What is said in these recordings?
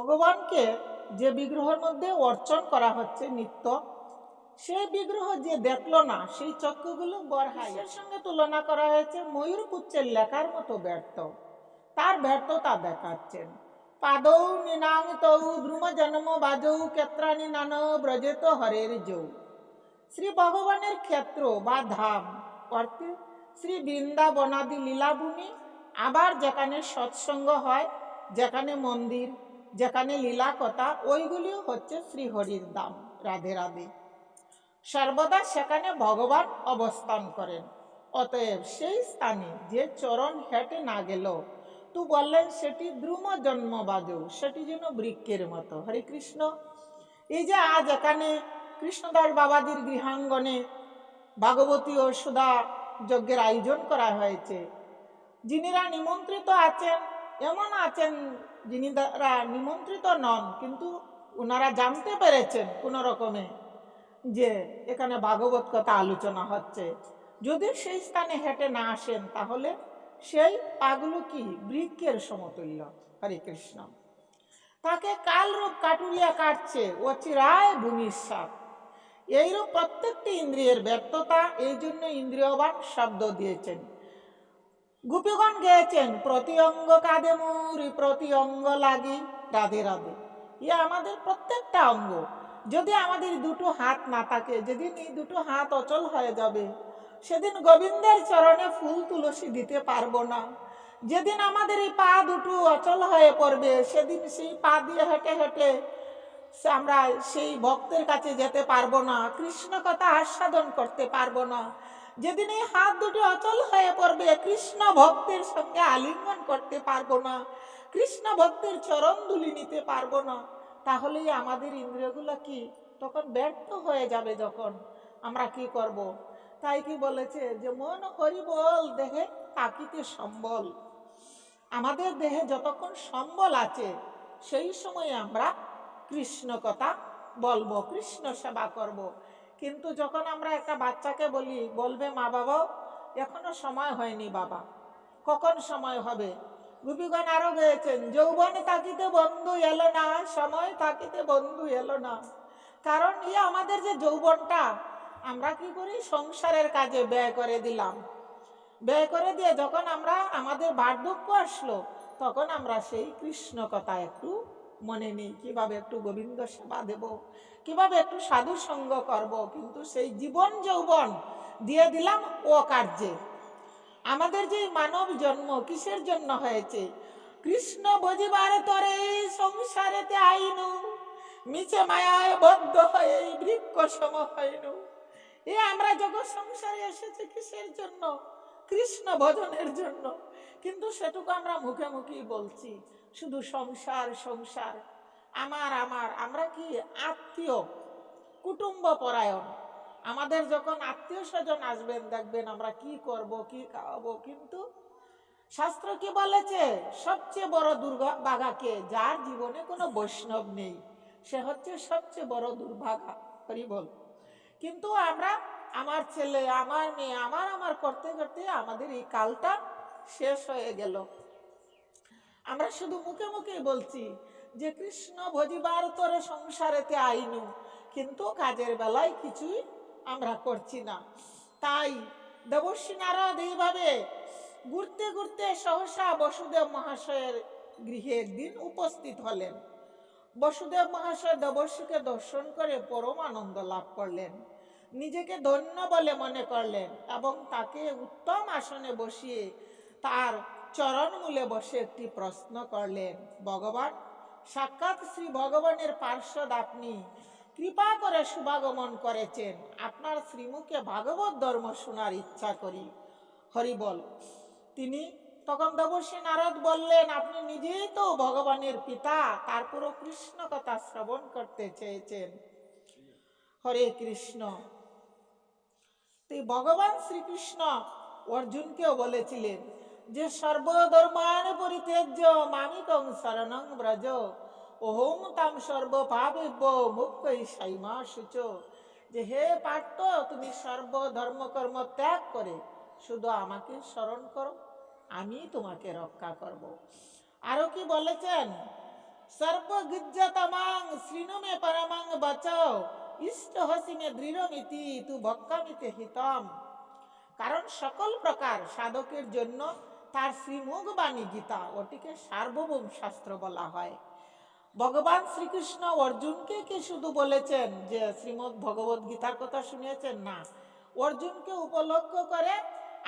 ভগবানকে যে বিগ্রহের মধ্যে অর্চন করা হচ্ছে নিত্য, সেই বিগ্রহ যে দেখলো না, সেই চক্ষুগুলো বরহাইয়ের সঙ্গে তুলনা করা হয়েছে ময়ূর পুচ্ছের লেখার মতো ব্যর্থ। তার ব্যর্থতা দেখাচ্ছেন। পাদৌ নিনাং তৌ ধ্রুম জন্ম বাজৌ ক্ষেত্রানি নান ব্রজেত হরের যৌ। শ্রী ভগবানের ক্ষেত্র বা ধাম অর্থে শ্রী বৃন্দাবনাদি লীলাভূমি, আবার যেখানে সৎসঙ্গ হয়, যেখানে মন্দির, যেখানে লীলা কথা, ওইগুলিও হচ্ছে শ্রীহরির ধাম। রাধে রাধে। সর্বদা সেখানে ভগবান অবস্থান করেন। অতএব সেই স্থানে যে চরণ হেঁটে না গেল, তো বললেন সেটি দ্রুম জন্ম বাজৌ, সেটি যেন বৃক্ষের মতো। হরে কৃষ্ণ। এই যে আজ এখানে কৃষ্ণদাস বাবাজির গৃহাঙ্গনে ভাগবতী ও সুধা যজ্ঞের আয়োজন করা হয়েছে। যিনিরা নিমন্ত্রিত আছেন, এমন আছেন যিনিরা নিমন্ত্রিত নন, কিন্তু ওনারা জানতে পেরেছেন কোনো রকমে যে এখানে ভাগবত কথা আলোচনা হচ্ছে। যদি সেই স্থানে হেঁটে না আসেন, তাহলে সেই পাগুলো কি বৃক্ষের সমতুল্য। হরে কৃষ্ণ। তাকে কালরূপ কাটুরিয়া কাটছে অচিরায় ভূমির সাপ। এইরূপ প্রত্যেকটি ইন্দ্রিয়ের ব্যর্থতা, এই জন্য ইন্দ্রিয়বান শব্দ দিয়েছেন। গোপীগণ গেয়েছেন প্রতি অঙ্গ কাঁদে মোর, প্রতি অঙ্গ লাগি। রাধে রাধে। আমাদের প্রত্যেকটা অঙ্গ। যদি আমাদের দুটো হাত না থাকে, যেদিন এই দুটো হাত অচল হয়ে যাবে, সেদিন গোবিন্দের চরণে ফুল তুলসী দিতে পারবো না। যেদিন আমাদের এই পা দুটো অচল হয়ে পড়বে, সেদিন সেই পা দিয়ে হেঁটে হেঁটে আমরা সেই ভক্তের কাছে যেতে পারবো না, কৃষ্ণ কথা আস্বাদন করতে পারবো না। যেদিন এই হাত দুটো অচল হয়ে পড়বে, কৃষ্ণ ভক্তের সঙ্গে আলিঙ্গন করতে পারবো না, কৃষ্ণ ভক্তের চরণ ধুলি নিতে পারবো না, তাহলেই আমাদের ইন্দ্রিয়গুলো কি তখন ব্যর্থ হয়ে যাবে। যখন আমরা কি করব? তাই কি বলেছে যে মন হরি বল, দেহে থাকিতে সম্বল। আমাদের দেহে যতক্ষণ সম্বল আছে, সেই সময় আমরা কৃষ্ণ কথা বলবো, কৃষ্ণ সেবা করব। কিন্তু যখন আমরা একটা বাচ্চাকে বলবে মা বাবাও এখনো সময় হয়নি বাবা, কখন সময় হবে? গোপীগণ আরো গেয়েছেন যৌবনে থাকিতে বন্ধু এলো না, সময় থাকিতে বন্ধু এলো না। কারণ আমাদের যে যৌবনটা আমরা কি করি, সংসারের কাজে ব্যয় করে দিলাম। ব্যয় করে দিয়ে যখন আমরা আমাদের বার্ধক্য আসলো, তখন আমরা সেই কৃষ্ণ কথা একটু মনে নেই, কিভাবে একটু গোবিন্দ সেবা দেব, কিভাবে একটু সাধু সঙ্গ করব। কিন্তু সেই জীবন যৌবন দিয়ে দিলাম ও কার্যে। আমাদের যে মানব জন্ম কিসের জন্য হয়েছে? কৃষ্ণ বুঝিবার তরে সংসারেতে আইনু, মিছে মায়ায় বদ্ধ হয়ে এই বৃক্ষ সম হইনু। আমরা জগৎ সংসারে এসেছি কিসের জন্য? কৃষ্ণ ভজনের জন্য। কিন্তু সেটুকু আমরা মুখে মুখেই বলছি, শুধু সংসার সংসার, আমার আমার। আমরা কি আত্মীয় কুটুম্ব পরায়ণ। আমাদের যখন আত্মীয় স্বজন আসবেন, দেখবেন আমরা কি করব, কি খাওয়াবো। কিন্তু শাস্ত্র কি বলেছে? সবচেয়ে বড় দুর্ভাগাকে, যার জীবনে কোনো বৈষ্ণব নেই, সে হচ্ছে সবচেয়ে বড় দুর্ভাগা। হরি বল। কিন্তু আমরা আমার ছেলে, আমার মেয়ে, আমার আমার করতে করতে আমাদের এই কালটা শেষ হয়ে গেল। আমরা শুধু মুখে মুখে বলছি যে কৃষ্ণ ভজিবার তরে সংসারেতে আইনু, কিন্তু কাজের বেলায় কিছুই আমরা করছি না। তাই দেবর্ষী নারদ এইভাবে ঘুরতে ঘুরতে সহসা বসুদেব মহাশয়ের গৃহে একদিন উপস্থিত হলেন। বসুদেব মহাশয় দেবর্ষীকে দর্শন করে পরম আনন্দ লাভ করলেন, নিজেকে ধন্য বলে মনে করলেন এবং তাকে উত্তম আসনে বসিয়ে তার চরণ মূলে বসে একটি প্রশ্ন করলেন। ভগবান, সাক্ষাৎ শ্রী ভগবানের পার্ষদ আপনি, কৃপা করে শুভাগমন করেছেন, আপনার শ্রীমুখে ভাগবত ধর্ম শোনার ইচ্ছা করি। হরি বল। তিনি তখন দেবর্ষী নারদ বললেন, আপনি নিজেই তো ভগবানের পিতা, তারপরও কৃষ্ণ কথা শ্রবণ করতে চেয়েছেন। হরে কৃষ্ণ। ভগবান শ্রীকৃষ্ণ অর্জুনকেও বলেছিলেন যে সর্বধর্মান পরিত্যাজ্য মামিকং শরণং ব্রজ, ওহম তাম সর্বপাপেভ্য মুক্তৈষাইমা শুচো। যে হে পার্থ, তুমি সর্বধর্ম কর্ম ত্যাগ করে শুধু আমাকে স্মরণ করো, আমি তোমাকে রক্ষা করব। আরো কি বলেছেন? सर्वगिज्जतमां श्रीनु मे परमं बचो इष्ट हसि मे दृढ़मिति तु भक्कामिते हितम। কারণ সকল প্রকার সাধকের জন্য তার শ্রীমুখ বাণী গীতা, ওটিকে সার্বভৌম শাস্ত্র বলা হয়। ভগবান শ্রীকৃষ্ণ অর্জুনকে কি শুধু বলেছেন যে শ্রীমদ্ ভগবত গীতার কথা শুনিয়েছেন? না, অর্জুনকে উপলক্ষ করে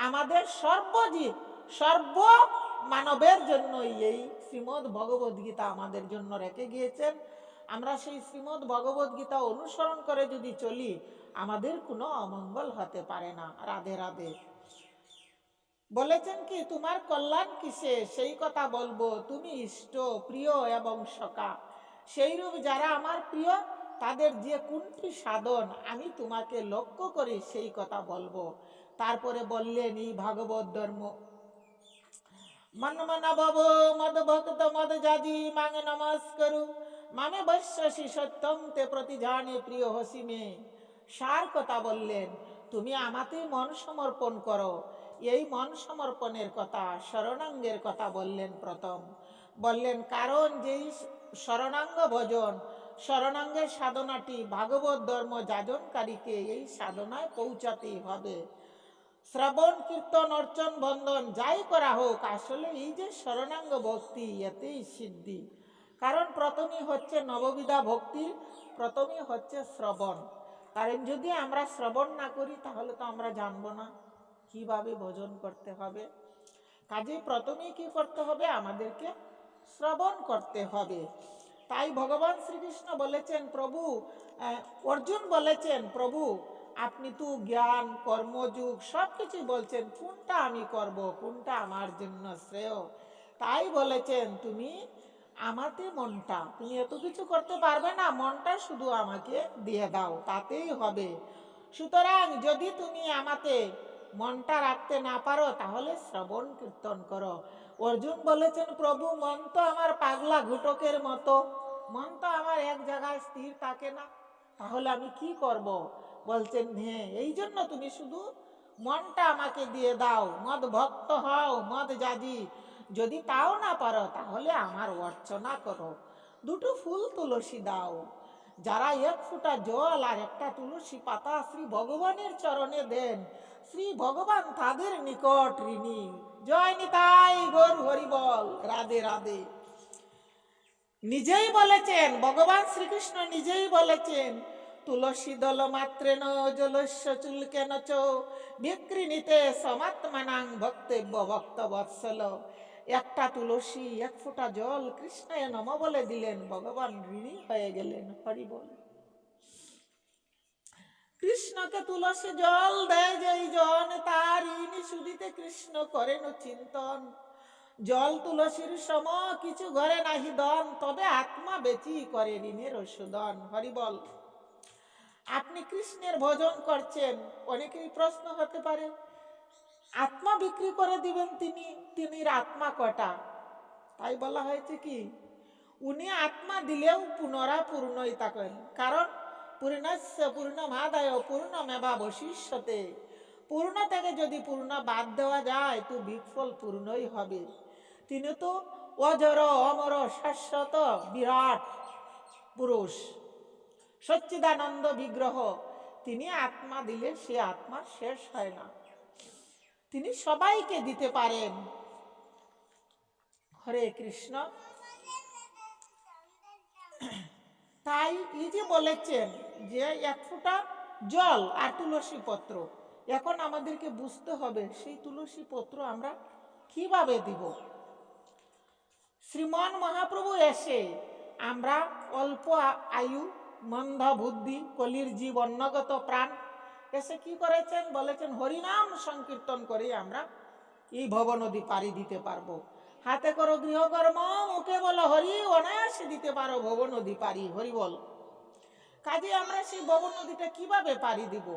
আমাদের সর্বজীব সর্ব মানবের জন্যই এই শ্রীমদ্ ভগবত গীতা আমাদের জন্য রেখে গিয়েছেন। আমরা সেই শ্রীমদ্ ভগবত গীতা অনুসরণ করে যদি চলি, আমাদের কোনো অমঙ্গল হতে পারে না। রাধে রাধে। বলেছেন কি, তোমার কল্যাণ কিসে সেই কথা বলবো, তুমি ইষ্ট প্রিয় এবং সখা। সেইরূপ যারা আমার প্রিয় তাদের যে কোনটি সাধন আমি তোমাকে লক্ষ্য করি সেই কথা বলবো। তারপরে বললেন এই ভাগবত ধর্ম মন্মনবব মদ ভক্ত মদ জাজি মাং নমস্করু মামে বৈশ্যসি সত্যম তে প্রতি জানে প্রিয় হসিমে। সার কথা বললেন, তুমি আমাতেই মন সমর্পণ করো। এই মন সমর্পণের কথা, শরণাঙ্গের কথা বললেন প্রথম। বললেন কারণ যেই শরণাঙ্গ ভজন, শরণাঙ্গের সাধনাটি ভাগবত ধর্ম যাজনকারীকে এই সাধনায় পৌঁছাতেই হবে। শ্রবণ কীর্তন অর্চন বন্ধন যাই করা হোক, আসলে এই যে শরণাঙ্গ ভক্তি, এতেই সিদ্ধি। কারণ প্রথমই হচ্ছে নববিধা ভক্তির প্রথমই হচ্ছে শ্রবণ। কারণ যদি আমরা শ্রবণ না করি তাহলে তো আমরা জানবো না কিভাবে ভজন করতে হবে। কাজেই প্রথমেই কি করতে হবে? আমাদেরকে শ্রবণ করতে হবে। তাই ভগবান শ্রীকৃষ্ণ বলেছেন, প্রভু অর্জুন বলেছেন, প্রভু আপনি তো জ্ঞান কর্মযোগ সব কিছু বলছেন, কোনটা আমি করব, কোনটা আমার জন্য শ্রেয়? তাই বলেছেন তুমি আমাতে মনটা, তুমি এত কিছু করতে পারবে না, মনটা শুধু আমাকে দিয়ে দাও, তাতেই হবে। সুতরাং যদি তুমি আমাতে মনটা রাখতে না পারো তাহলে শ্রবণ কীর্তন করো। অর্জুন বলেছেন, প্রভু মন তো আমার পাগলা ঘুটকের মতো, মন তো আমার এক জায়গায় স্থির থাকে না, তাহলে আমি কি করব? বলছেন হ্যাঁ, এই জন্য তুমি শুধু মনটা আমাকে দিয়ে দাও, মদ ভক্ত হও মদ জাজি। যদি তাও না পারো তাহলে আমার অর্চনা করো, দুটো ফুল তুলসী দাও। যারা এক ফোঁটা জল আর একটা তুলসী পাতা শ্রী ভগবানের চরণে দেন, শ্রী ভগবান তাদের নিকট ঋণী। জয় নিতাই গৌর হরি বল। রাধে রাধে। নিজেই বলেছেন, ভগবান শ্রীকৃষ্ণ নিজেই বলেছেন, তুলসী দল মাত্রেন জলস্য চুলকেন চ বিক্রিণীতে সমাত্মানাং ভক্তব্য ভক্ত বৎসল। একটা তুলসী এক ফোঁটা জল কৃষ্ণায় নম বলে দিলেন, ভগবান ঋণী হয়ে গেলেন। হরি বল। কৃষ্ণকে তুলসী জল দেয় যেই জন, তার ঋণ শুধিতে কৃষ্ণ করেন চিন্তন। জল তুলসীর সম কিছু ঘরে নাহি দন, তবে আত্মা বেচি করে ঋণের শোধন। হরি বল। আপনি কৃষ্ণের ভজন করছেন, অনেকেরই প্রশ্ন হতে পারে আত্মা বিক্রি করে দিবেন তিনি, তিনির আত্মা কটা? তাই বলা হয়েছে কি, উনি আত্মা দিলেও পুনরা পূর্ণই থাকেন। কারণ পূর্ণস্য পূর্ণমাদায় পূর্ণমেবাবশিষ্যতে, পূর্ণ থেকে যদি পূর্ণ বাদ দেওয়া যায় তো বিফল পূর্ণই হবে। তিনি তো অজর অমর শাশ্বত বিরাট পুরুষ, সচ্চিদানন্দ বিগ্রহ। তিনি আত্মা দিলে সে আত্মা শেষ হয় না, তিনি সবাইকে দিতে পারেন। হরে কৃষ্ণ। তাই এই যে বলেছেন যে এক ফোঁটা জল আর তুলসী পত্র, এখন আমাদেরকে বুঝতে হবে সেই তুলসী পত্র আমরা কিভাবে দিব। শ্রীমান মহাপ্রভু এসে, আমরা অল্প আয়ু মন্দ বুদ্ধি কলির জীব অন্নগত প্রাণ, এসে কি করেছেন? বলেছেন হরিনাম সংকীর্তন করে আমরা এই ভব নদী পাড়ি দিতে পারবো। হাতে করো গৃহকর্ম, মুখে বলো হরি, অনায়াসে দিতে পারো ভব নদী পাড়ি। হরি বল। কাজে আমরা সেই ভব নদীটা কিভাবে পাড়ি দিব?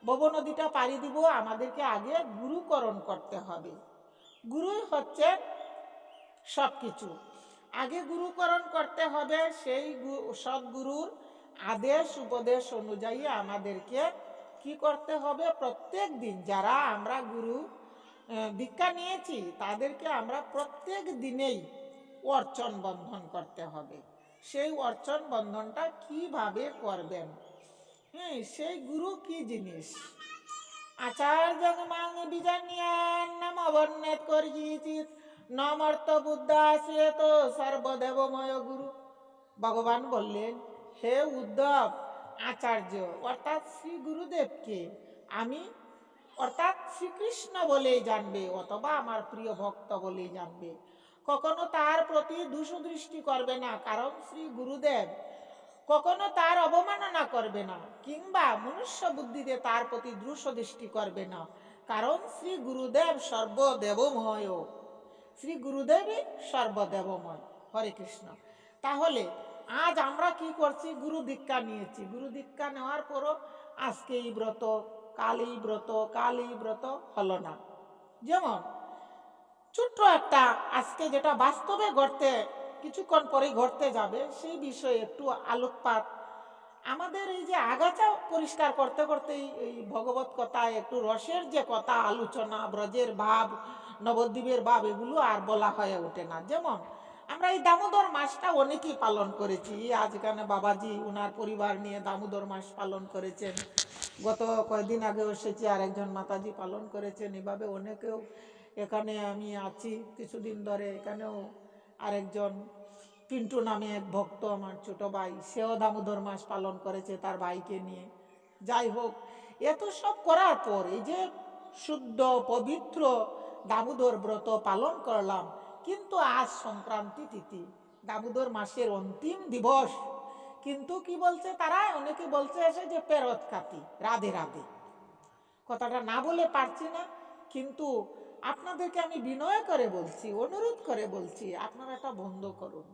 ভব নদীটা পাড়ি দিব, আমাদেরকে আগে গুরুকরণ করতে হবে। গুরুই হচ্ছে সবকিছু। আগে গুরুকরণ করতে হবে। সেই সদ্গুরুর আদেশ উপদেশ অনুযায়ী আমাদেরকে কি করতে হবে? প্রত্যেক দিন যারা আমরা গুরু দীক্ষা নিয়েছি তাদেরকে আমরা প্রত্যেক দিনেই অর্চন বন্ধন করতে হবে। সেই অর্চন বন্ধনটা কিভাবে করবেন, হ্যাঁ, সেই গুরু কি জিনিস। আচার্য মাং বিজানিয়ান নাম অবন্নেত করিচিত নমর্ত বুদ্ধাশ্রেত সর্বদেবময় গুরু। ভগবান বললেন, হে উদ্ধব, আচার্য অর্থাৎ শ্রী গুরুদেবকে আমি অর্থাৎ শ্রীকৃষ্ণ বলেই জানবে, অথবা আমার প্রিয় ভক্ত বলেই জানবে। কখনো তার প্রতি দৃষ্টি করবে না, কারণ শ্রী গুরুদেব কখনো তার অবমাননা করবে না, কিংবা মনুষ্য বুদ্ধিতে তার প্রতি দৃষ্টি করবে না, কারণ শ্রী গুরুদেব সর্বদেবময়। শ্রী গুরুদেবই সর্বদেবময়। হরে কৃষ্ণ। তাহলে আজ আমরা কি করছি, গুরু দীক্ষা নিয়েছি। গুরু দীক্ষা নেওয়ার পরও আজকে এই ব্রত, কাল এই ব্রত, কাল এই ব্রত হলো না। যেমন ছোট্ট একটা আজকে যেটা বাস্তবে ঘটতে কিছুক্ষণ পরে ঘটতে যাবে, সেই বিষয়ে একটু আলোকপাত। আমাদের এই যে আগাছা পরিষ্কার করতে করতে এই ভগবত কথায় একটু রসের যে কথা আলোচনা, ব্রজের ভাব, নবদ্বীপের ভাব, এগুলো আর বলা হয়ে ওঠে না। যেমন আমরা এই দামোদর মাসটা অনেকেই পালন করেছি। আজ এখানে বাবাজি ওনার পরিবার নিয়ে দামোদর মাস পালন করেছেন। গত কয়েকদিন আগেও এসেছি, আরেকজন মাতাজি পালন করেছেন। এভাবে অনেকেও, এখানে আমি আছি কিছুদিন ধরে, এখানেও আরেকজন পিন্টু নামে এক ভক্ত, আমার ছোট ভাই, সেও দামোদর মাস পালন করেছে তার ভাইকে নিয়ে। যাই হোক, এত সব করার পর এই যে শুদ্ধ পবিত্র দামোদর ব্রত পালন করলাম, কিন্তু আজ সংক্রান্তি তিথি, দামোদর মাসের অন্তিম দিবস। কিন্তু কি বলছে তারা, অনেকে বলছে এসে যে পেরত কাতি, রাধে রাধে। কথাটা না বলে পারছি না, কিন্তু আপনাদেরকে আমি বিনয় করে বলছি, অনুরোধ করে বলছি, আপনারা এটা বন্ধ করুন।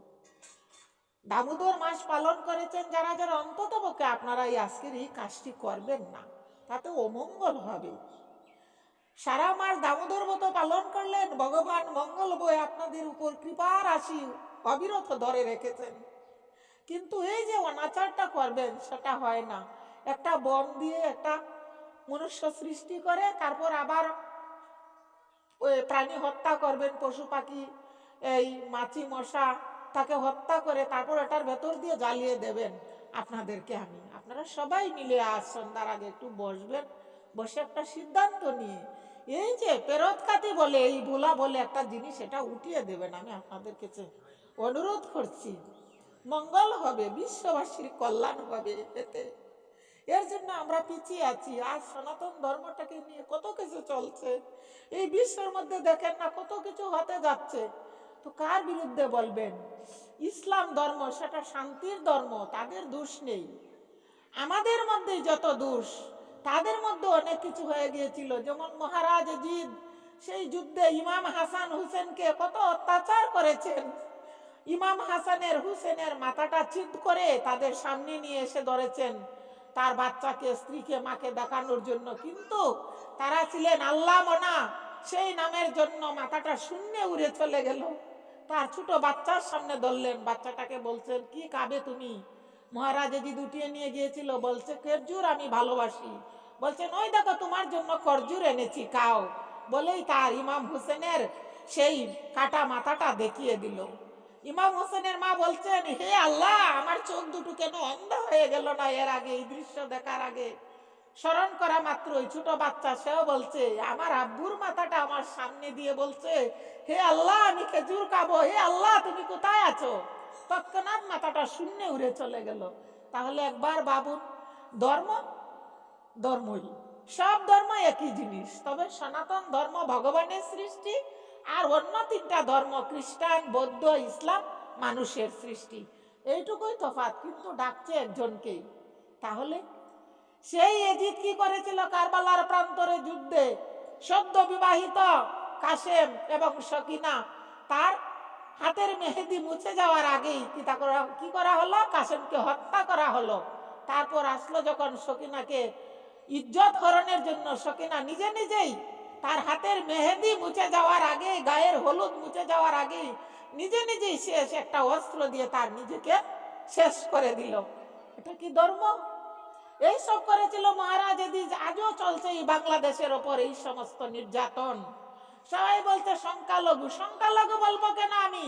দামোদর মাস পালন করেছেন যারা যারা, অন্তত পক্ষে আপনারা এই আজকের এই কাজটি করবেন না, তাতে অমঙ্গল হবে। সারা মাস দামোদর ব্রত পালন করলেন, ভগবান মঙ্গল বয়ে আপনাদের উপর কৃপার রাশি অবিরত ধরে রেখেছেন, কিন্তু এই যে অনাচারটা করবেন সেটা হয় না। একটা বন দিয়ে একটা মনুষ্য সৃষ্টি করে, তারপর আবার ওই প্রাণী হত্যা করবেন, পশু পাখি, এই মাছি মশা, তাকে হত্যা করে তারপর এটার ভেতর দিয়ে জ্বালিয়ে দেবেন। আপনাদেরকে আমি, আপনারা সবাই মিলে আজ সন্ধ্যার আগে একটু বসবেন, বসে একটা সিদ্ধান্ত নিয়ে এই যে পেরত কাতি বলে, এই ভোলা বলে একটা জিনিস, এটা উঠিয়ে দেবেন। আমি আপনাদের কাছে অনুরোধ করছি, মঙ্গল হবে, বিশ্ববাসীর কল্যাণ হবে এতে। এর জন্য আমরা পিছিয়ে আছি। আজ সনাতন ধর্মটাকে নিয়ে কত কিছু চলছে, এই বিশ্বের মধ্যে দেখেন না কত কিছু হতে যাচ্ছে। তো কার বিরুদ্ধে বলবেন? ইসলাম ধর্ম সেটা শান্তির ধর্ম, তাদের দোষ নেই। আমাদের মধ্যে যত দোষ, তাদের মধ্যে অনেক কিছু হয়ে গিয়েছিল। যেমন মহারাজ জিদ সেই যুদ্ধে ইমাম হাসান হুসেনকে কত অত্যাচার করেছেন। ইমাম হাসানের হুসেনের মাথাটা ছিদ করে তাদের সামনে নিয়ে এসে ধরেছেন, তার বাচ্চাকে, স্ত্রীকে, মাকে দেখানোর জন্য। কিন্তু তারা ছিলেন আল্লাহ মনা, সেই নামের জন্য মাথাটা শূন্যে উড়ে চলে গেল। তার ছোট বাচ্চার সামনে ধরলেন, বাচ্চাটাকে বলছেন, কি খাবে তুমি? মহারাজ জি দুটিয়ে নিয়ে গিয়েছিল, বলছে খেজুর আমি ভালোবাসি। বলছেন, ওই দেখো তোমার জন্য খরজুর এনেছি, খাও। বলেই তার ইমাম হোসেনের সেই কাটা মাথাটা দেখিয়ে দিল। ইমাম হোসেনের মা বলছেন, হে আল্লাহ, আমার চোখ দুটো কেন অন্ধ হয়ে গেল না এর আগে, এই দৃশ্য দেখার আগে। স্মরণ করা মাত্রই ছোট বাচ্চা সেও বলছে, আমার আব্বুর মাথাটা আমার সামনে দিয়ে বলছে, হে আল্লাহ আমি খেজুর খাবো, হে আল্লাহ তুমি কোথায় আছো? তৎক্ষণাৎ মাথাটা শূন্যে উড়ে চলে গেল। তাহলে একবার ভাবুন, ধর্ম ধর্মই, সব ধর্ম একই জিনিস, তবে সনাতন ধর্ম ভগবানের সৃষ্টি, আর অন্য তিনটা ধর্ম খ্রিস্টান, বৌদ্ধ, ইসলাম মানুষের সৃষ্টি। এইটুকুই তফাৎ, কিন্তু ডাকছে একজনকেই। তাহলে সেই এজিদ কি করেছিল কারবালার প্রান্তরে যুদ্ধে? সদ্য বিবাহিত কাসেম এবং সকিনা, তার হাতের মেহেদি মুছে যাওয়ার আগেই কি করা হলো? কাসেমকে হত্যা করা হলো। তারপর আসলো যখন সকিনাকে ইজ্জত হরণের জন্য, সকিনা নিজে নিজেই তার হাতের মেহেদি মুছে যাওয়ার আগে, গায়ের হলুদ মুছে যাওয়ার আগে নিজে নিজেই শেষ একটা অস্ত্র দিয়ে তার নিজেকে শেষ করে দিল। এটা কি ধর্ম? এইসব করেছিল মহারাজ এদিজ। আজও চলছে এই বাংলাদেশের ওপর এই সমস্ত নির্যাতন। সবাই বলছে সংখ্যালঘু, সংখ্যালঘু বলবো কেন আমি?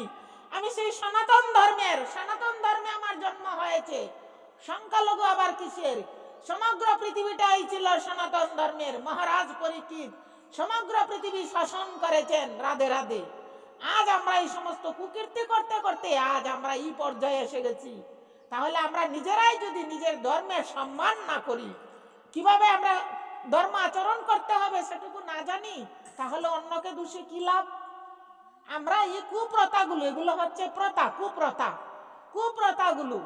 আমি সেই সনাতন ধর্মে আমার জন্ম হয়েছে। সংখ্যালঘু আবার কিসের? সমগ্র পৃথিবীটাই ছিল সনাতন ধর্মের। মহারাজ পরীক্ষিত সমগ্র পৃথিবী শাসন করেছেন। রাধে রাধে। আজ আমরা এই সমস্ত কুকীর্তি করতে করতে আজ আমরা এই পর্যায়ে এসে গেছি। তাহলে আমরা নিজেরাই যদি নিজের ধর্মের সম্মান না করি, কিভাবে আমরা ধর্ম আচরণ করতে হবে সেটুকু না জানি, তাহলে অন্যকে দোষে কি লাভ? আমরা এই কুপ্রথাগুলো, এগুলো হচ্ছে প্রথা, কুপ্রথাগুলো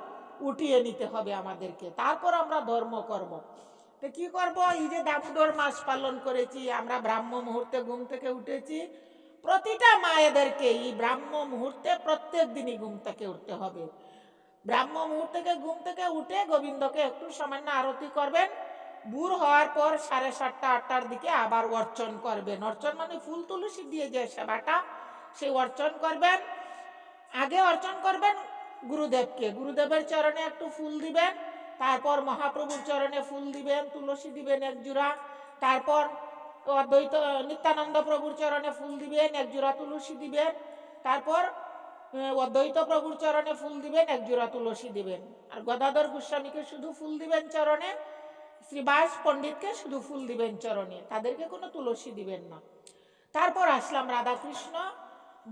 উঠিয়ে নিতে হবে আমাদেরকে, তারপর আমরা ধর্ম করব। তো কি করব? এই যে দামোদর মাস পালন করেছি আমরা, ব্রাহ্ম মুহূর্তে ঘুম থেকে উঠেছি। প্রতিটা মায়েদেরকে এই ব্রাহ্ম মুহূর্তে প্রত্যেক দিনই ঘুম থেকে উঠতে হবে। ব্রাহ্ম মুহূর্তে ঘুম থেকে উঠে গোবিন্দকে একটু সামান্য আরতি করবেন। ভোর হওয়ার পর 7:30 8টার দিকে আবার অর্চন করবেন। অর্চন মানে ফুল তুলসী দিয়ে যে সেবাটা, সেই অর্চন করবেন। আগে অর্চন করবেন গুরুদেবকে, গুরুদেবের চরণে একটু ফুল দিবেন। তারপর মহাপ্রভুর চরণে ফুল দিবেন, তুলসী দিবেন 1 জোড়া। তারপর অদ্বৈত নিত্যানন্দ প্রভুর চরণে ফুল দিবেন, 1 জোড়া তুলসী দিবেন। তারপর অদ্বৈত প্রভুর চরণে ফুল দিবেন, 1 জোড়া তুলসী দিবেন। আর গদাধর গোস্বামীকে শুধু ফুল দিবেন চরণে, শ্রীবাস পণ্ডিতকে শুধু ফুল দিবেন চরণে, তাদেরকে কোনো তুলসী দিবেন না। তারপর আসলাম রাধাকৃষ্ণ,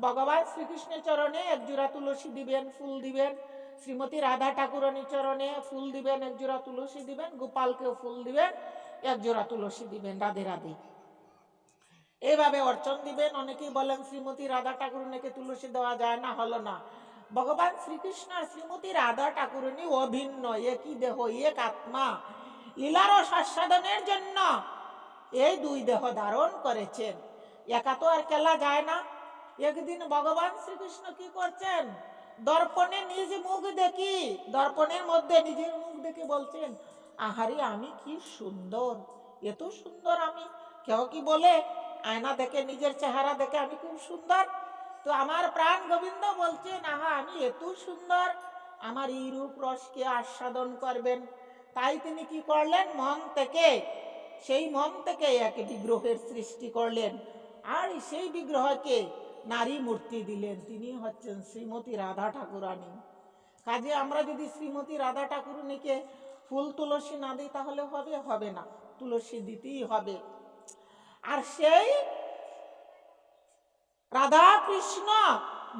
ভগবান শ্রীকৃষ্ণের চরণে 1 জোড়া তুলসী দিবেন, ফুল দিবেন। শ্রীমতী রাধা ঠাকুরানীর চরণে ফুল দিবেন, 1 জোড়া তুলসী দিবেন। গোপালকেও ফুল দিবেন, 1 জোড়া তুলসী দিবেন। রাধে রাধে। এইভাবে অর্চন দিবেন। অনেকেই বলেন শ্রীমতী রাধা ঠাকুরানীকে তুলসী দেওয়া যায় না, হলো না। ভগবান শ্রীকৃষ্ণ আর শ্রীমতী রাধা ঠাকুরানী অভিন্ন, একই দেহ, এক আত্মা। লীলার স্বাস্বাদনের জন্য এই 2 দেহ ধারণ করেছেন। একা তো আর খেলা যায় না। একদিন ভগবান শ্রীকৃষ্ণ কি করছেন? দর্পণে নিজ মুখ দেখি, দর্পণের মধ্যে নিজের মুখ দেখে বলছেন, আহারে আমি কি সুন্দর, এত সুন্দর আমি। কেউ কি বলে আয়না দেখে নিজের চেহারা দেখে আমি খুব সুন্দর? তো আমার প্রাণ গোবিন্দ বলছেন, আহা আমি এত সুন্দর, আমার এই রূপ রসকে আস্বাদন করবেন। তাই তিনি কি করলেন? সেই মন থেকে এক বিগ্রহের সৃষ্টি করলেন। আর সেই বিগ্রহকে নারী মূর্তি দিলেন। তিনি হচ্ছেন শ্রীমতী রাধা ঠাকুরানী। কাজে আমরা যদি শ্রীমতী রাধা ঠাকুরানীকে ফুল তুলসী না দিই তাহলে হবে না, তুলসী দিতেই হবে। আর সেই রাধা কৃষ্ণ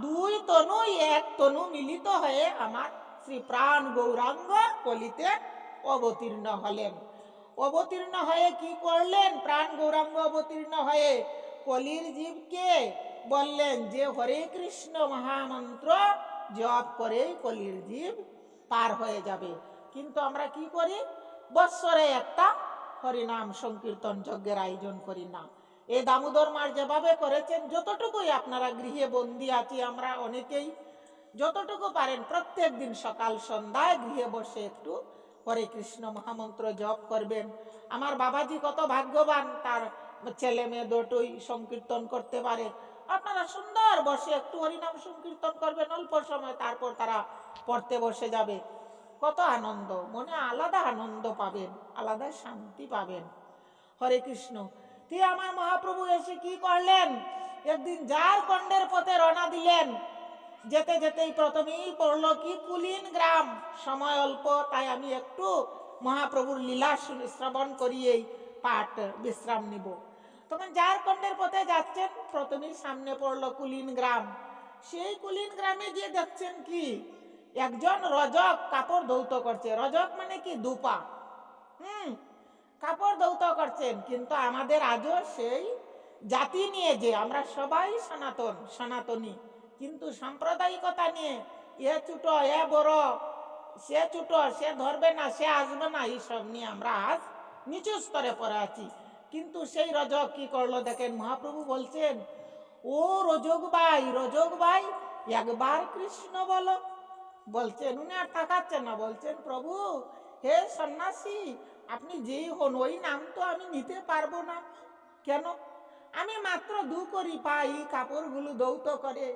2 তনু 1 তনু মিলিত হয়ে আমার শ্রী প্রাণ গৌরাঙ্গ কলিতে অবতীর্ণ হলেন। অবতীর্ণ হয়ে কি করলেন? প্রাণ গৌরাঙ্গ অবতীর্ণ হয়ে কলির জীবকে বললেন যে হরে কৃষ্ণ মহামন্ত্র জপ করে কলির জীব পার হয়ে যাবে। কিন্তু আমরা কি করি? বৎসরে একটা হরিনাম সংকীর্তন যজ্ঞের আয়োজন করি না। এই দামোদর মাস যেভাবে করেছেন, যতটুকুই আপনারা গৃহে বন্দী আছি আমরা অনেকেই, যতটুকু পারেন প্রত্যেক দিন সকাল সন্ধ্যায় গৃহে বসে একটু হরে কৃষ্ণ মহামন্ত্র জপ করবেন। আমার বাবাজি কত ভাগ্যবান, তার ছেলে মেয়ে দুটোই সংকীর্তন করতে পারে। আপনারা সুন্দর বসে একটু হরিনাম সংকীর্তন করবেন অল্প সময়, তারপর তারা পড়তে বসে যাবে। কত আনন্দ, মনে আলাদা আনন্দ পাবেন, আলাদা শান্তি পাবেন। হরে কৃষ্ণ। আমার মহাপ্রভু এসে কি করলেন? একদিন ঝাড়খণ্ডের পথে রওনা দিলেন। যেতে যেতেই প্রথমেই পড়লো কি কুলিন গ্রাম। সময় অল্প, তাই আমি একটু মহাপ্রভুর লীলা শ্রবণ করিয়েই পাঠ বিশ্রাম নিব। তখন ঝাড়খণ্ডের পথে যাচ্ছেন, প্রথমেই সামনে পড়লো কুলিন গ্রাম। সেই কুলিন গ্রামে গিয়ে দেখছেন কি একজন রজক কাপড় ধৌত করছে। রজক মানে কি? দুপা। কাপড় ধৌত করছেন। কিন্তু আমাদের আজও সেই জাতি নিয়ে, যে আমরা সবাই সনাতনী, কিন্তু সাম্প্রদায়িকতা নিয়ে এ ছোট এ বড়, সে ছোট সে ধরবে না, সে আসবে না, এইসব নিয়ে আমরা আজ নিচু স্তরে পড়ে আছি। কিন্তু সেই রজক কি করলো দেখেন, মহাপ্রভু বলছেন, ও রজক ভাই একবার কৃষ্ণ বলো। বলছেন, উনি আর তাকাচ্ছেন না, বলছেন, প্রভু হে সন্ন্যাসী আপনি যেই হন, ওই নাম তো আমি নিতে পারবো না। কেন? আমি মাত্র 2 কড়ি পাই কাপড়গুলো ধৌত করে।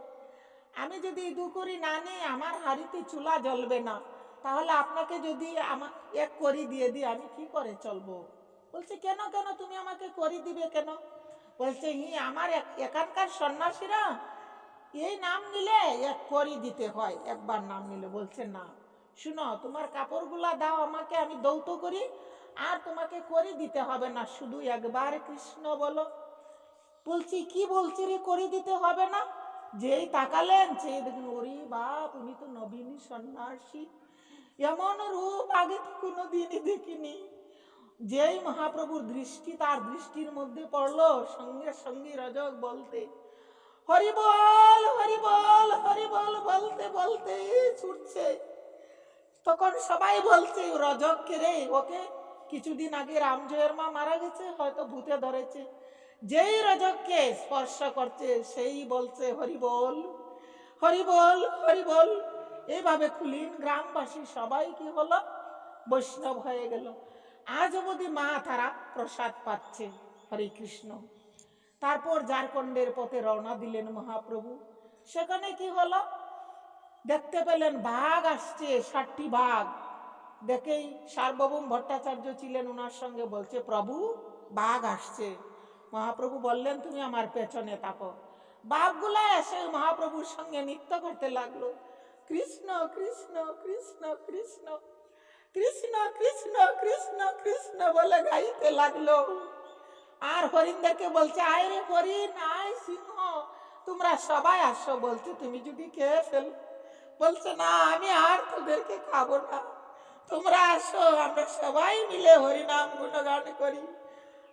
আমি যদি 2 কড়ি না নিই আমার হাড়িতে চুলা জ্বলবে না। তাহলে আপনাকে যদি আমার 1 কড়ি দিয়ে দিই আমি কি করে চলবো? বলছে, কেন তুমি আমাকে কড়ি দিবে কেন? বলছে, আমার এখানকার সন্ন্যাসীরা এই নাম নিলে এক করি দিতে হয়, একবার নাম নিলে। বলছে না, শুনো, তোমার কাপড়গুলা দাও আমাকে, আমি দৌত করি, আর তোমাকে করি দিতে হবে না, শুধু একবার কৃষ্ণ বলো। বলছি কি বলছি রে, করি দিতে হবে না? যেই তাকালেন, সেই দেখুন, ওরে বাপ, উনি তো নবীনী সন্ন্যাসী, এমন রূপ আগে তো কোনোদিনই দেখিনি। যেই মহাপ্রভুর দৃষ্টি তার দৃষ্টির মধ্যে পড়লো, সঙ্গে সঙ্গে রজক বলতে হরিবল হরিবল হরিবল বলতে বলতে ছুটছে। তখন সবাই বলছে, রজক কে রে, ওকে কিছুদিন আগে রামজয়ের মা মারা গেছে, হয়তো ভূতে ধরেছে। যেই রজককে স্পর্শ করছে সেই বলছে হরিবল হরিবল হরিবল। এইভাবে কুলীন গ্রামবাসী সবাই কি হলো, বৈষ্ণব হয়ে গেল। আজ অবধি মা তারা প্রসাদ পাচ্ছে। হরে কৃষ্ণ। তারপর ঝাড়খণ্ডের পথে রওনা দিলেন মহাপ্রভু। সেখানে কি হলো, দেখতে পেলেন বাঘ আসছে, 60টি বাঘ। দেখেই সার্বভৌম ভট্টাচার্য ছিলেন ওনার সঙ্গে, বলছে প্রভু বাঘ আসছে। মহাপ্রভু বললেন তুমি আমার পেছনে থাকো। বাঘগুলা এসে মহাপ্রভুর সঙ্গে নৃত্য করতে লাগলো, কৃষ্ণ কৃষ্ণ কৃষ্ণ কৃষ্ণ কৃষ্ণ কৃষ্ণ কৃষ্ণ কৃষ্ণ বলে গাইতে লাগলো। আর হরিণদেরকে বলছে, আয় রে হরিণ, আয় সিংহ, তোমরা সবাই আসো। বলছে তুমি যদি খেয়ে ফেল। বলছে না, আমি আর তোদেরকে খাবো না, তোমরা আসো, আমরা সবাই মিলে হরিনাম গুণগান করি।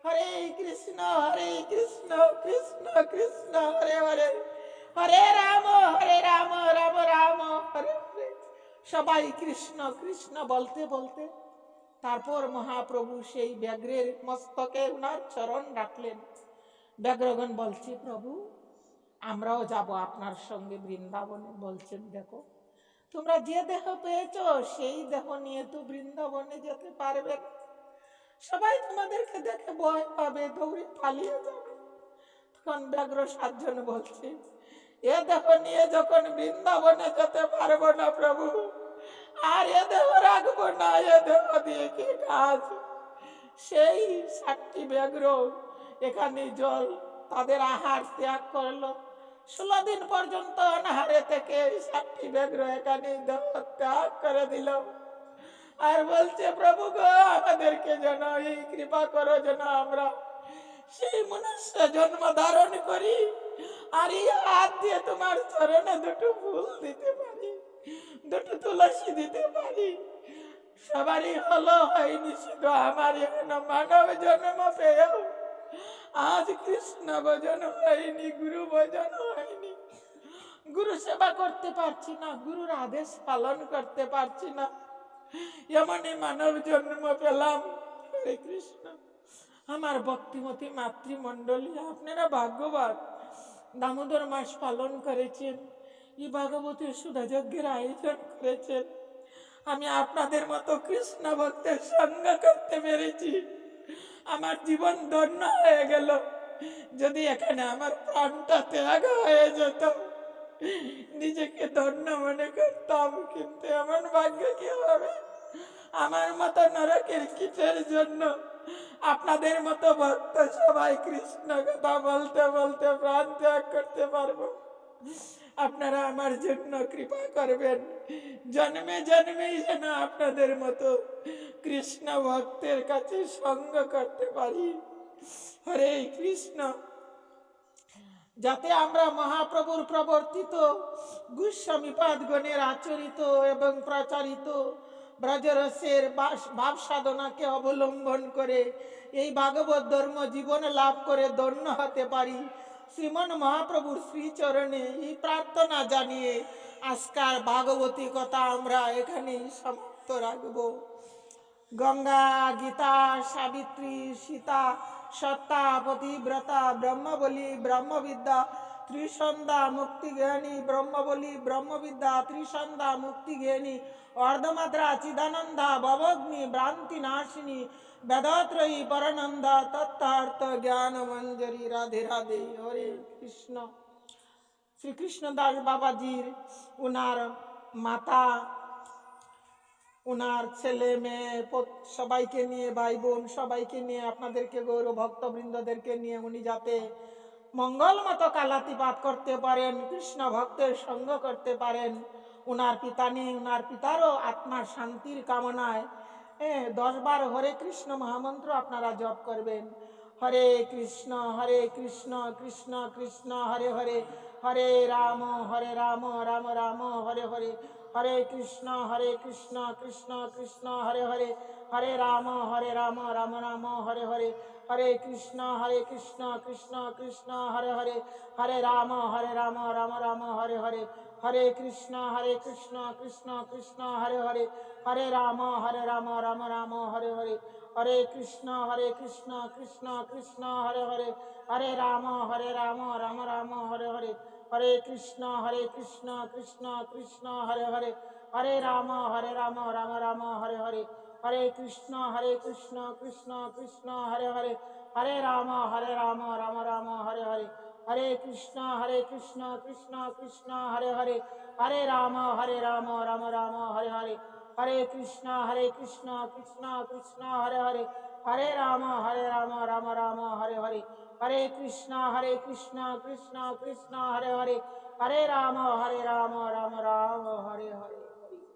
হরে কৃষ্ণ কৃষ্ণ কৃষ্ণ হরে হরে, হরে রাম রাম রাম হরে হরে। সবাই কৃষ্ণ কৃষ্ণ বলতে বলতে তারপর মহাপ্রভু সেই ব্যাঘ্রের মস্তকে উনার চরণ রাখলেন। ব্যাঘ্রগণ বলছে, প্রভু আমরাও যাব আপনার সঙ্গে বৃন্দাবনে। বলছেন, দেখো তোমরা যে দেহ পেয়েছ সেই দেহ নিয়ে তো বৃন্দাবনে যেতে পারবে না, সবাই তোমাদেরকে দেখে ভয় পাবে, দৌড়ে পালিয়ে যাবে। তখন ব্যাঘ্র 7 জন বলছে, এ দেহ নিয়ে যখন বৃন্দাবনে যেতে পারবো না প্রভু, আর এ দেহ রাখবো না, এ দেহ দিয়ে কি কাজ? সেই 7টি ব্যাঘ্র এখানে জল তাদের আহার ত্যাগ করলো। 16 দিন পর্যন্ত অনাহারে থেকে 7টি ব্যাঘ্র এখানে দেহ ত্যাগ করে দিল। আর বলছে, প্রভু গো, আমাদেরকে যেন এই কৃপা করো, যেন আমরা সেই মনুষ্য জন্ম ধারণ করি, আর এই হাত দিয়ে তোমার চরণে 2টো ফুল দিতে পারি, 2টো তুলসী দিতে পারি। সবারই হলো, হয়নি, শুধু আমার এখনো মানব জন্ম পেয়েও আজ কৃষ্ণ ভজন হয়নি, গুরু ভজন হয়নি, গুরু সেবা করতে পারছি না, গুরুর আদেশ পালন করতে পারছি না, এমনই মানব জন্ম পেলাম। হরে কৃষ্ণ। আমার ভক্তিমতী মাতৃমণ্ডলী, আপনারা ভাগ্যবান, দামোদর মাস পালন করেছেন, এই ভাগবতী সুধা যজ্ঞের আয়োজন করেছেন। আমি আপনাদের মতো কৃষ্ণ ভক্তের সঙ্গ করতে পেরেছি, আমার জীবন ধন্য হয়ে গেল। যদি এখানে আমার প্রাণটা ত্যাগ হয়ে যেত, নিজেকে ধন্য মনে করতাম, কিন্তু এমন ভাগ্য কি হবে? আমার মতো নরকের কীটের জন্য আপনাদের মতো ভক্ত সবাই কৃষ্ণ কথা বলতে বলতে প্রাণ ত্যাগ করতে পারবো? আপনারা আমার জন্য কৃপা করবেন, জন্মে জন্মেই যেন আপনাদের মতো কৃষ্ণ ভক্তের কাছে সঙ্গ করতে পারি। হরে কৃষ্ণ। যাতে আমরা মহাপ্রভুর প্রবর্তিত গোস্বামীপাদ গণের আচরিত এবং প্রচারিত ব্রজরসের ভাব সাধনাকে অবলম্বন করে এই ভাগবত ধর্ম জীবন লাভ করে ধন্য হতে পারি, শ্রীমন মহাপ্রভুর শ্রীচরণে এই প্রার্থনা জানিয়ে আজকার ভাগবতী কথা আমরা এখানেই সমাপ্ত রাখব। গঙ্গা, গীতা, সাবিত্রী, সীতা, সত্তা, পতিব্রতা, ব্রহ্মবলী, ব্রহ্মবিদ্যা, ত্রিসন্ধ্যা, মুক্তিজ্ঞানী, ব্রহ্মবলী, ব্রহ্মবিদ্যা, ত্রিসন্ধ্যা, মুক্তিজ্ঞানী, অর্ধমাত্রা, চিদানন্দা, ভবগ্নি, ভ্রান্তি নাশিনী, বেদত্রয়ী, পরানন্দা, তত্ত্বার্থ জ্ঞান মঞ্জরি। রাধে রাধে। হরে কৃষ্ণ। শ্রীকৃষ্ণ দাস বাবাজির উনার মাতা, উনার ছেলে মেয়ে সবাইকে নিয়ে, ভাই বোন সবাইকে নিয়ে, আপনাদেরকে গৌর ভক্তবৃন্দদেরকে নিয়ে উনি যাতে মঙ্গল মতো কালাতিপাত করতে পারেন, কৃষ্ণ ভক্তের সঙ্গ করতে পারেন। উনার পিতা নেই, উনার পিতারও আত্মার শান্তির কামনায় 10 বার হরে কৃষ্ণ মহামন্ত্র আপনারা জপ করবেন। হরে কৃষ্ণ কৃষ্ণ কৃষ্ণ হরে হরে, হরে রাম রাম রাম হরে হরে, হরে কৃষ্ণ কৃষ্ণ কৃষ্ণ হরে হরে, হরে রাম রাম রাম হরে হরে, হরে কৃষ্ণ কৃষ্ণ কৃষ্ণ হরে হরে, হরে রাম রাম রাম হরে হরে, হরে কৃষ্ণ কৃষ্ণ কৃষ্ণ হরে হরে, হরে রাম রাম রাম হরে হরে, হরে কৃষ্ণ কৃষ্ণ কৃষ্ণ হরে হরে, হরে রাম রাম রাম হরে হরে, হরে কৃষ্ণ কৃষ্ণ কৃষ্ণ হরে হরে, হরে রাম রাম রাম হরে হরে, হরে কৃষ্ণ কৃষ্ণ কৃষ্ণ হরে হরে, হরে রাম রাম রাম হরে হরে, হরে কৃষ্ণ কৃষ্ণ কৃষ্ণ হরে হরে, হরে রাম রাম রাম হরে হরে, হরে কৃষ্ণ কৃষ্ণ কৃষ্ণ হরে হরে, হরে রাম রাম রাম হরে হরে, হরে কৃষ্ণ কৃষ্ণ কৃষ্ণ হরে হরে, হরে রাম রাম রাম হরে হরে।